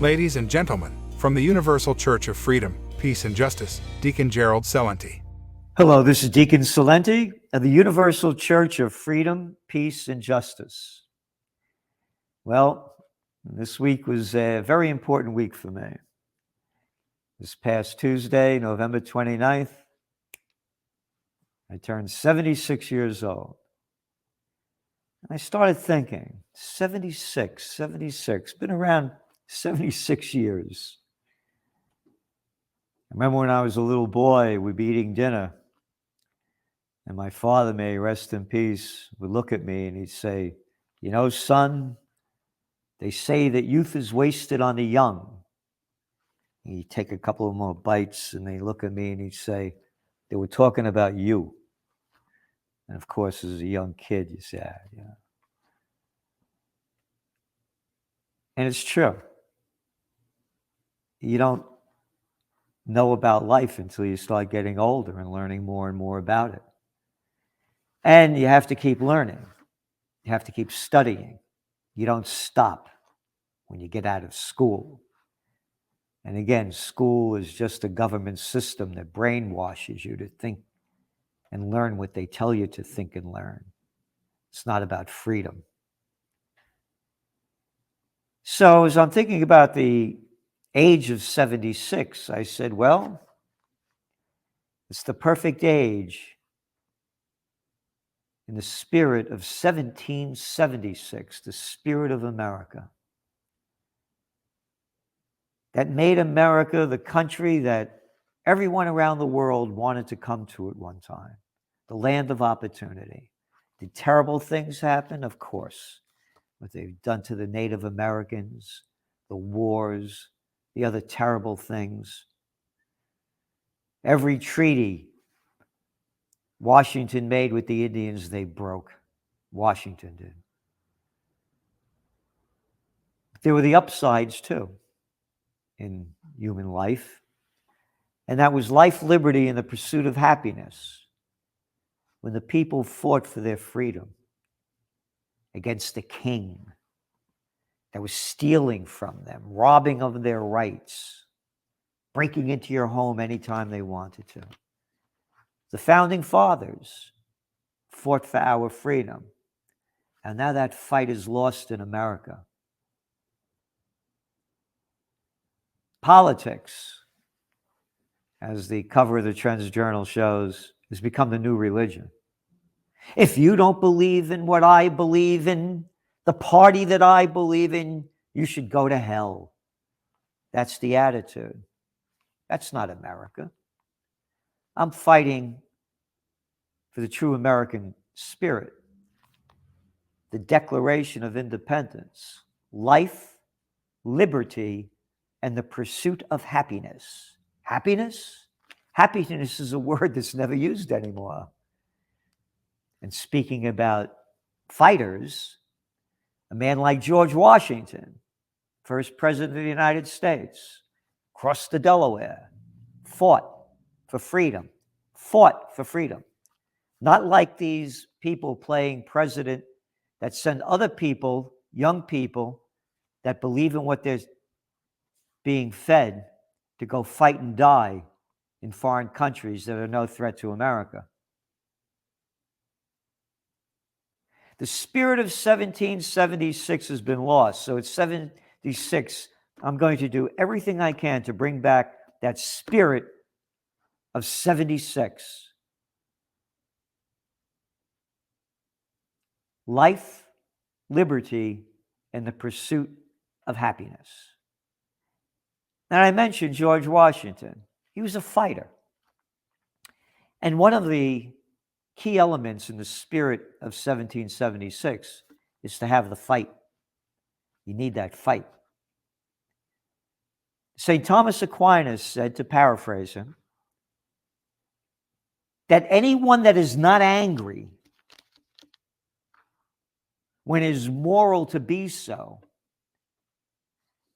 Ladies and gentlemen, from the Universal Church of Freedom, Peace and Justice, Deacon Gerald Celente. Hello, this is Deacon Celente of the Universal Church of Freedom, Peace and Justice. Well, this week was a very important week for me. This past Tuesday, November 29th, I turned 76 years old. And I started thinking, 76, been around 76 years. I remember when I was a little boy, we'd be eating dinner, and my father, may he rest in peace, would look at me and he'd say, "You know, son, they say that youth is wasted on the young." He'd take a couple of more bites and they'd look at me and he'd say, "They were talking about you." And of course, as a young kid, you say, yeah. And it's true. You don't know about life until you start getting older and learning more and more about it. And you have to keep learning. You have to keep studying. You don't stop when you get out of school. And again, school is just a government system that brainwashes you to think and learn what they tell you to think and learn. It's not about freedom. So as I'm thinking about the age of 76, I said, well, it's the perfect age in the spirit of 1776, the spirit of America, that made America the country that everyone around the world wanted to come to at one time, the land of opportunity. Did terrible things happen? Of course. What they've done to the Native Americans, the wars, the other terrible things. Every treaty Washington made with the Indians, they broke. Washington did. But there were the upsides too in human life, and that was life, liberty, and the pursuit of happiness. When the people fought for their freedom against the king that was stealing from them, robbing of their rights, breaking into your home anytime they wanted to. The founding fathers fought for our freedom, and now that fight is lost in America. Politics, as the cover of the Trends Journal shows, has become the new religion. If you don't believe in what I believe in, the party that I believe in, you should go to hell. That's the attitude. That's not America. I'm fighting for the true American spirit, the Declaration of Independence, life, liberty, and the pursuit of happiness. Happiness? Happiness is a word that's never used anymore. And speaking about fighters, a man like George Washington, first president of the United States, crossed the Delaware, fought for freedom. Not like these people playing president that send other people, young people, that believe in what they're being fed to go fight and die in foreign countries that are no threat to America. The spirit of 1776 has been lost. So at 76, I'm going to do everything I can to bring back that spirit of 76. Life, liberty, and the pursuit of happiness. And I mentioned George Washington. He was a fighter. And one of the key elements in the spirit of 1776 is to have the fight. You need that fight. St. Thomas Aquinas said, to paraphrase him, that anyone that is not angry when it is moral to be so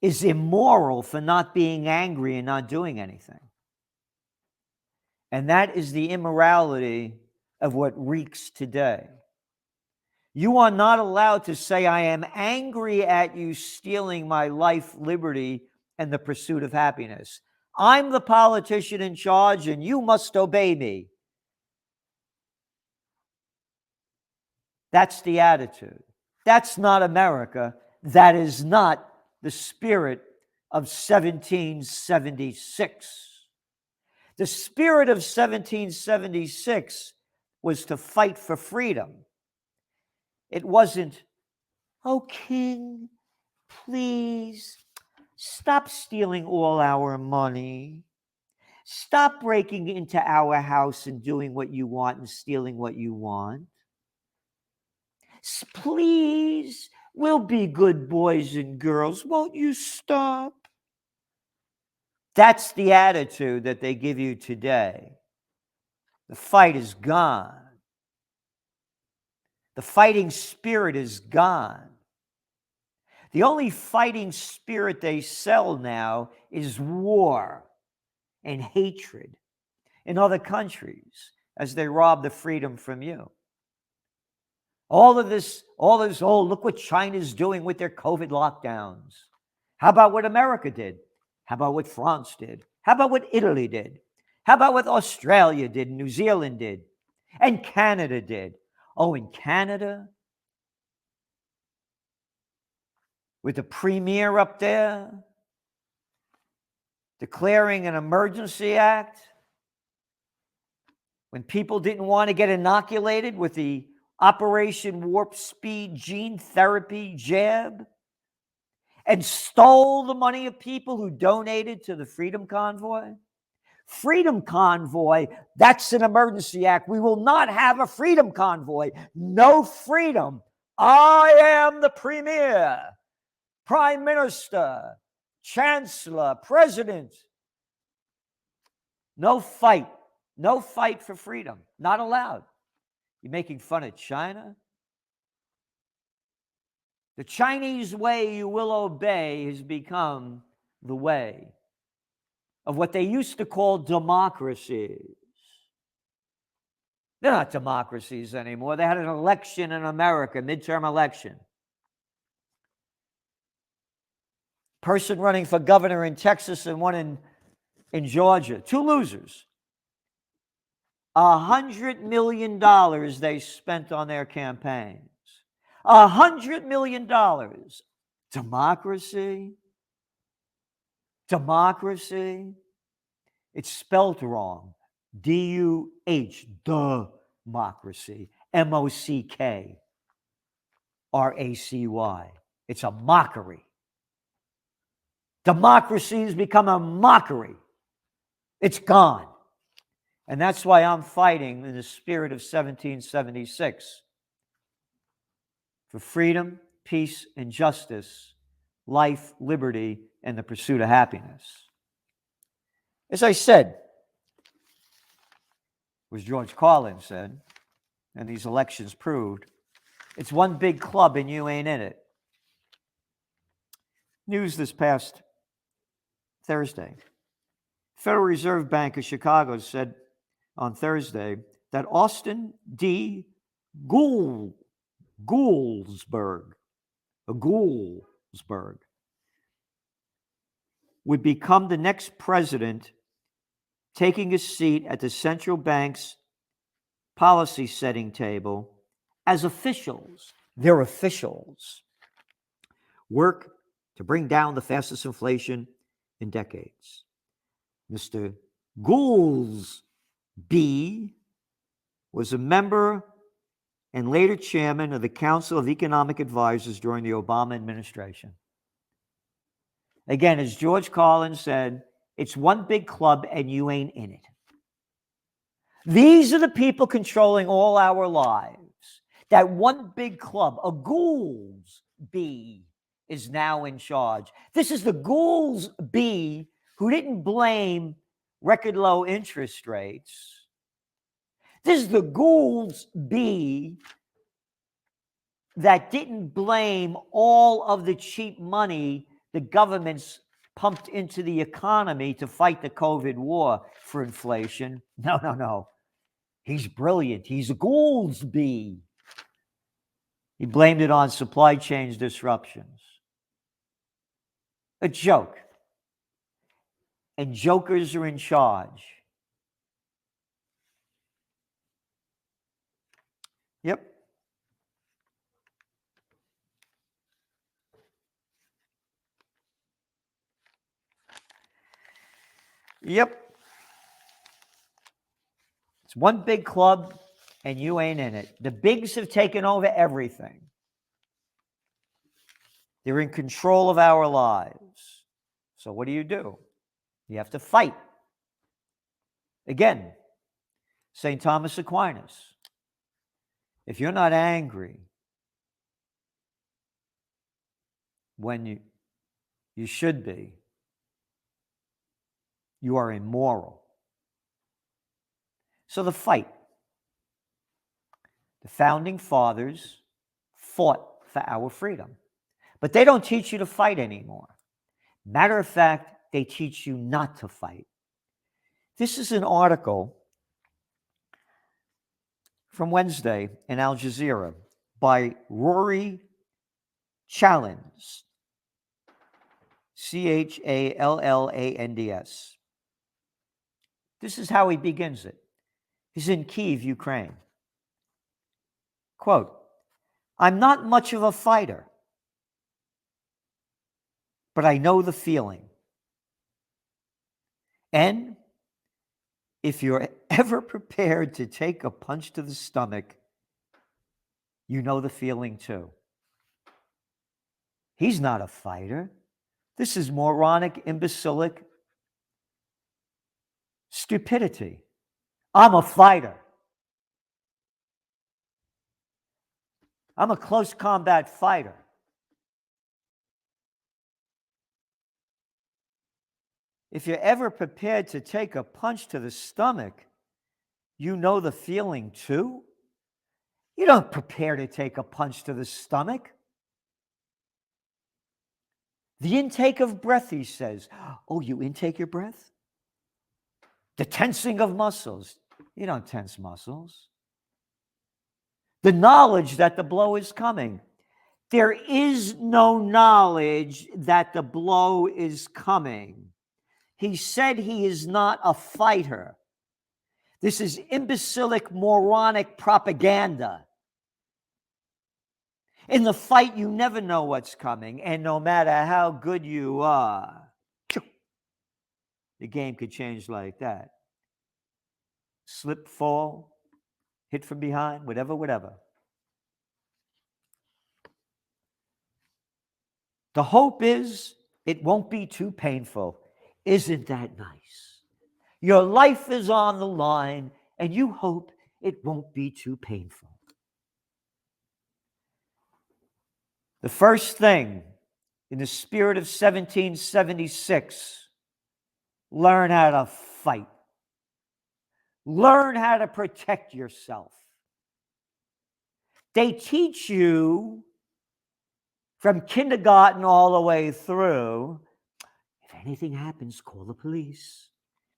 is immoral for not being angry and not doing anything. And that is the immorality of what reeks today. You are not allowed to say, "I am angry at you stealing my life, liberty, and the pursuit of happiness. I'm the politician in charge and you must obey me. That's the attitude. That's not America. That is not the spirit of 1776. The spirit of 1776 was to fight for freedom. It wasn't, oh, King, please stop stealing all our money. Stop breaking into our house and doing what you want and stealing what you want. Please, we'll be good boys and girls. Won't you stop? That's the attitude that they give you today. The fight is gone. The fighting spirit is gone. The only fighting spirit they sell now is war and hatred in other countries as they rob the freedom from you. All this, oh, look what China's doing with their COVID lockdowns. How about what America did? How about what France did? How about what Italy did? How about what Australia did, New Zealand did, and Canada did? Oh, in Canada, with the premier up there declaring an emergency act when people didn't want to get inoculated with the Operation Warp Speed gene therapy jab and stole the money of people who donated to the Freedom Convoy. Freedom Convoy, that's an emergency act. We will not have a Freedom Convoy. No freedom. I am the premier, prime minister, chancellor, president. No fight. No fight for freedom. Not allowed. You're making fun of China? The Chinese way you will obey has become the way of what they used to call democracies. They're not democracies anymore. They had an election in America, midterm election. Person running for governor in Texas and one in Georgia. Two losers. $100 million they spent on their campaigns. $100 million. Democracy? Democracy? It's spelled wrong. D-U-H, democracy. M-O-C-K-R-A-C-Y. It's a mockery. Democracy has become a mockery. It's gone. And that's why I'm fighting in the spirit of 1776 for freedom, peace, and justice, life, liberty, and the pursuit of happiness. As I said, was George Carlin said, and these elections proved, it's one big club and you ain't in it. News this past Thursday. Federal Reserve Bank of Chicago said on Thursday that Austin D. Goolsberg would become the next president, taking a seat at the central bank's policy setting table as officials. Their officials work to bring down the fastest inflation in decades. Mr. Goolsbee was a member and later chairman of the Council of Economic Advisors during the Obama administration. Again, as George Carlin said, it's one big club and you ain't in it. These are the people controlling all our lives. That one big club, a Goolsbee, is now in charge. This is the Goolsbee who didn't blame record low interest rates. This is the Goolsbee that didn't blame all of the cheap money the government's pumped into the economy to fight the COVID war for inflation. No. He's brilliant. He's a Goolsbee. He blamed it on supply chain disruptions. A joke. and jokers are in charge. Yep. Yep. It's one big club, and you ain't in it. The bigs have taken over everything. They're in control of our lives. So what do? You have to fight. Again, St. Thomas Aquinas, if you're not angry when you should be, you are immoral. So the fight. The founding fathers fought for our freedom. But they don't teach you to fight anymore. Matter of fact, they teach you not to fight. This is an article from Wednesday in Al Jazeera by Rory Challands, Challands. This is how he begins it. He's in Kyiv, Ukraine. Quote, "I'm not much of a fighter, but I know the feeling. And if you're ever prepared to take a punch to the stomach, you know the feeling too." He's not a fighter. This is moronic, imbecilic stupidity. I'm a fighter. I'm a close combat fighter. If you're ever prepared to take a punch to the stomach, you know the feeling too. You don't prepare to take a punch to the stomach. The intake of breath, he says. Oh, you intake your breath? The tensing of muscles. You don't tense muscles. The knowledge that the blow is coming. There is no knowledge that the blow is coming. He said he is not a fighter. This is imbecilic, moronic propaganda. In the fight, you never know what's coming, and no matter how good you are, the game could change like that. Slip, fall, hit from behind, whatever. The hope is it won't be too painful. Isn't that nice? Your life is on the line, and you hope it won't be too painful. The first thing in the spirit of 1776, learn how to fight. Learn how to protect yourself. They teach you from kindergarten all the way through, if anything happens, call the police.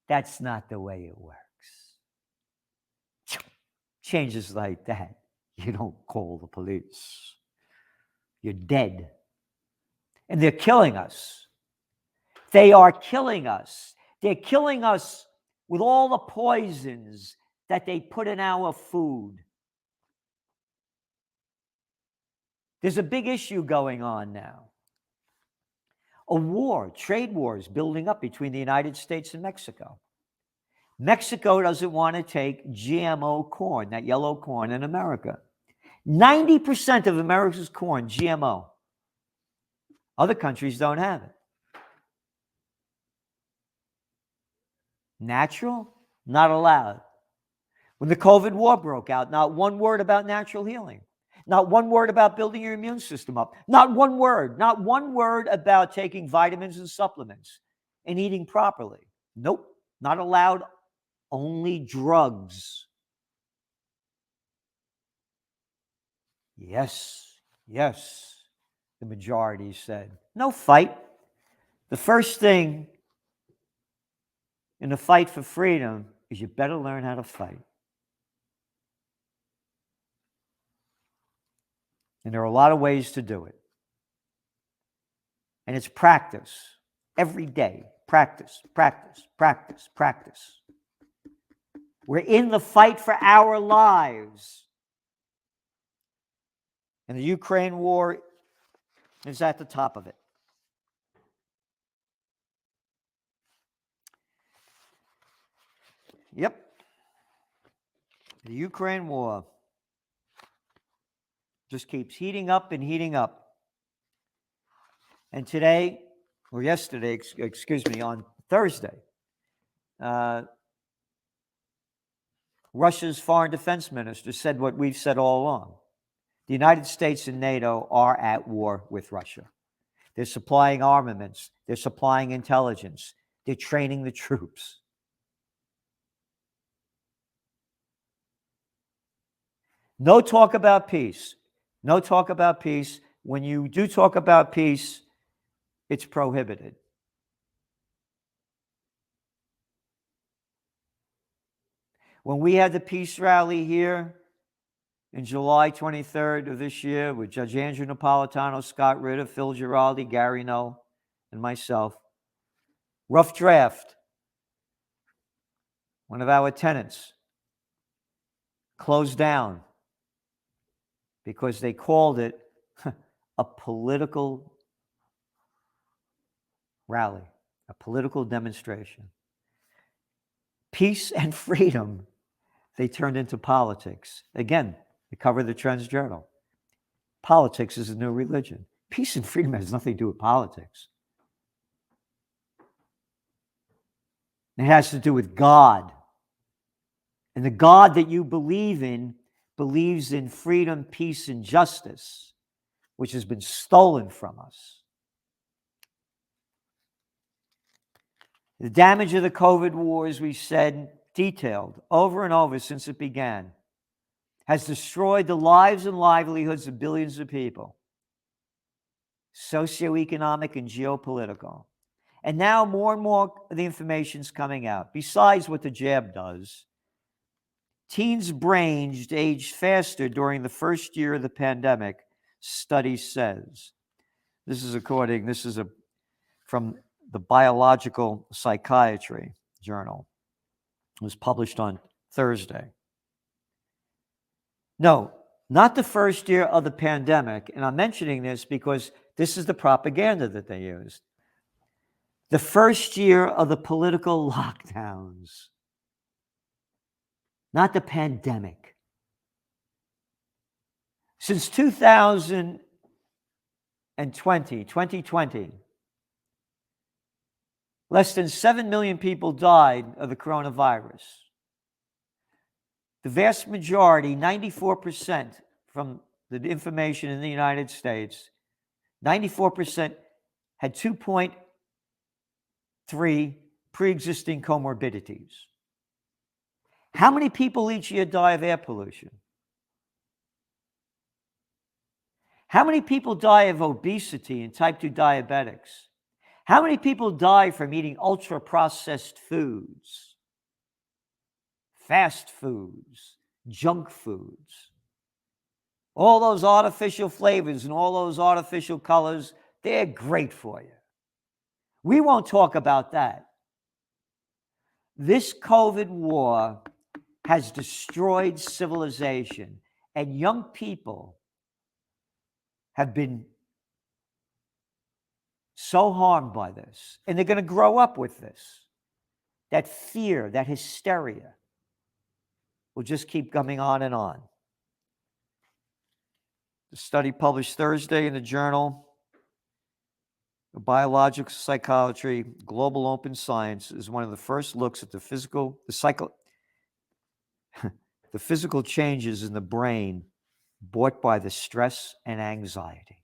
That's not the way it works. Changes like that, you don't call the police. You're dead. And they're killing us. They are killing us. They're killing us with all the poisons that they put in our food. There's a big issue going on now. A war, trade wars building up between the United States and Mexico. Mexico doesn't want to take GMO corn, that yellow corn, in America. 90% of America's corn, GMO. Other countries don't have it. Natural? Not allowed. When the COVID war broke out, not one word about natural healing. Not one word about building your immune system up. Not one word about taking vitamins and supplements and eating properly. Nope, not allowed. Only drugs. Yes, the majority said. No fight. The first thing in the fight for freedom is you better learn how to fight. And there are a lot of ways to do it. And it's practice every day. Practice, practice, practice, practice. We're in the fight for our lives. And the Ukraine war is at the top of it. Yep. The Ukraine war just keeps heating up and heating up. And today, or yesterday, excuse me, on Thursday, Russia's foreign defense minister said what we've said all along. The United States and NATO are at war with Russia. They're supplying armaments. They're supplying intelligence. They're training the troops. No talk about peace. No talk about peace. When you do talk about peace, it's prohibited. When we had the peace rally here in July 23rd of this year with Judge Andrew Napolitano, Scott Ritter, Phil Giraldi, Gary No, and myself, Rough Draft, one of our tenants, closed down because they called it a political rally, a political demonstration. Peace and freedom, they turned into politics. Again, the cover of the Trends Journal. Politics is a new religion. Peace and freedom has nothing to do with politics. It has to do with God. And the God that you believe in believes in freedom, peace, and justice, which has been stolen from us. The damage of the COVID war, as we said, detailed over and over since it began, has destroyed the lives and livelihoods of billions of people, socioeconomic and geopolitical. And now more and more of the information is coming out. Besides what the jab does, teens' brains aged faster during the first year of the pandemic, study says. This is from the Biological Psychiatry Journal. It was published on Thursday. No, not the first year of the pandemic. And I'm mentioning this because this is the propaganda that they used. The first year of the political lockdowns, not the pandemic. Since 2020, less than 7 million people died of the coronavirus. The vast majority, 94% from the information in the United States, 94% had 2.3 pre-existing comorbidities. How many people each year die of air pollution? How many people die of obesity and type 2 diabetics? How many people die from eating ultra-processed foods, fast foods, junk foods? All those artificial flavors and all those artificial colors, they're great for you. We won't talk about that. This COVID war has destroyed civilization, and young people have been so harmed by this, and they're going to grow up with this. That fear, that hysteria will just keep coming on and on. The study published Thursday in the journal of Biological Psychiatry, Global Open Science, is one of the first looks at the physical changes in the brain brought by the stress and anxiety.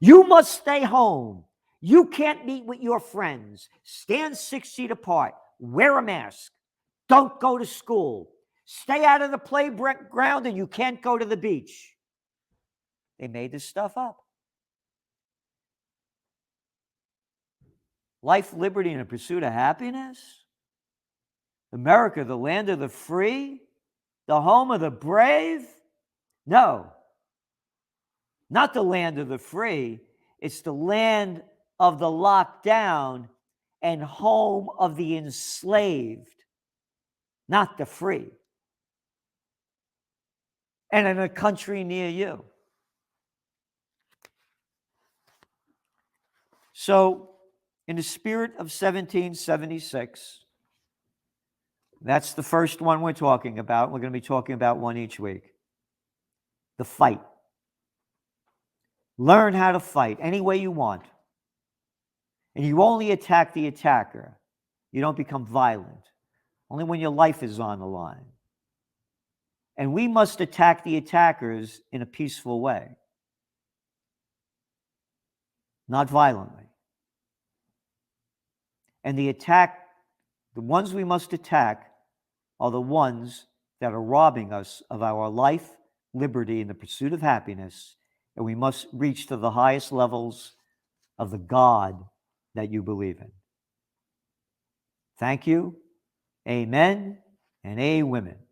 You must stay home. You can't meet with your friends. Stand 6 feet apart. Wear a mask. Don't go to school. Stay out of the playground, and you can't go to the beach. They made this stuff up. Life, liberty, and the pursuit of happiness? America, the land of the free? The home of the brave? No. Not the land of the free. It's the land of the lockdown and home of the enslaved, not the free, and in a country near you. So, in the spirit of 1776, that's the first one we're talking about. We're going to be talking about one each week. The fight. Learn how to fight any way you want. And you only attack the attacker. You don't become violent. Only when your life is on the line. And we must attack the attackers in a peaceful way, not violently. And the ones we must attack are the ones that are robbing us of our life, liberty, and the pursuit of happiness. And we must reach to the highest levels of the God that you believe in. Thank you. Amen and amen.